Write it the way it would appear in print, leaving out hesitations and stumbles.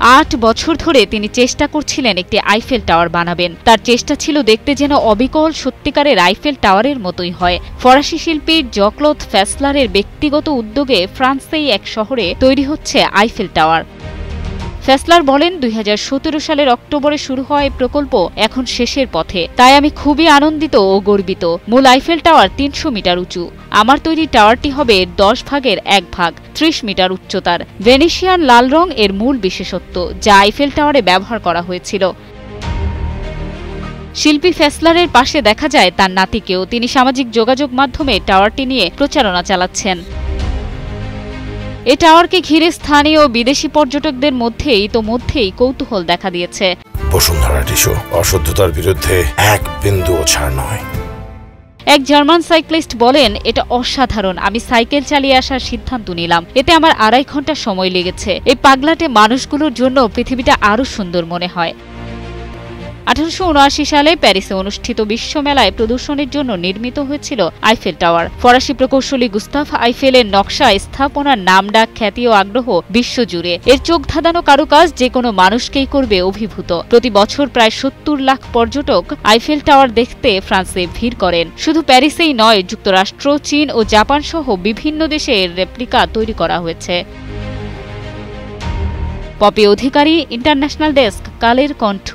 8 বছর ধরে তিনি চেষ্টা করছিলেন একটি আইফেল টাওয়ার বানাবেন। তার চেষ্টা ছিল দেখতে যেন অবিকল সত্যিকারের আইফেল টাওয়ারের মতোই হয়। ফরাসি শিল্পী জঁ-ক্লদ ফ্যাসলারের ব্যক্তিগত উদ্যোগে ফ্রান্সেই এক শহরে তৈরি হচ্ছে আইফেল টাওয়ার। ফ্যাসলার বলেন, 2017 সালের অক্টোবরে শুরু হওয়া এই প্রকল্প এখন শেষের পথে। তাই আমি খুবই আনন্দিত ও গর্বিত। মূল আইফেল টাওয়ার 300 মিটার উঁচু। আমার তৈরি টাওয়ারটি হবে 10 ভাগের 1 ভাগ, 30 মিটার উচ্চতার। ভেনিসিয়ান লাল রং এর মূল বিশেষত্ব, যা আইফেল টাওয়ারে ব্যবহার করা হয়েছিল। শিল্পী ফ্যাসলারের পাশে দেখা যায় তার নাতিকেও। তিনি সামাজিক যোগাযোগ মাধ্যমে টাওয়ারটি নিয়ে প্রচারণা চালাচ্ছেন। এ টাওয়ারকে ঘিরে স্থানীয় ও বিদেশি পর্যটকদের মধ্যেই কৌতূহল দেখা দিয়েছে। বসুন্ধরা টিস্যু অশুদ্ধতার বিরুদ্ধে এক বিন্দুও ছাড় নয়। এক জার্মান সাইক্লিস্ট বলেন, এটা অসাধারণ। আমি সাইকেল চালিয়ে আসার সিদ্ধান্ত নিলাম। এতে আমার 2.5 ঘন্টা সময় লেগেছে। এই পাগলাটে মানুষগুলোর জন্য পৃথিবীটা আরো সুন্দর মনে হয়। 1879 সালে প্যারিসে অনুষ্ঠিত বিশ্বমেলায় প্রদর্শনীর জন্য নির্মিত হয়েছিল আইফেল টাওয়ার। ফরাসি প্রকৌশলী গুস্তাভ আইফেলের নকশা, স্থাপনার নামডাক, খ্যাতি ও আগ্রহ বিশ্বজুড়ে। এর চোখ ধাঁধানো কারুকাজ যে কোনো মানুষকেই করবে অভিভূত। প্রতি বছর প্রায় 70 লাখ পর্যটক আইফেল টাওয়ার দেখতে ফ্রান্সে ভিড় করেন। শুধু প্যারিসেই নয়, যুক্তরাষ্ট্র, চীন ও জাপান সহ বিভিন্ন দেশে এর রেপ্লিকা তৈরি করা হয়েছে। পপি অধিকারী, ইন্টারন্যাশনাল ডেস্ক, কালের কণ্ঠ।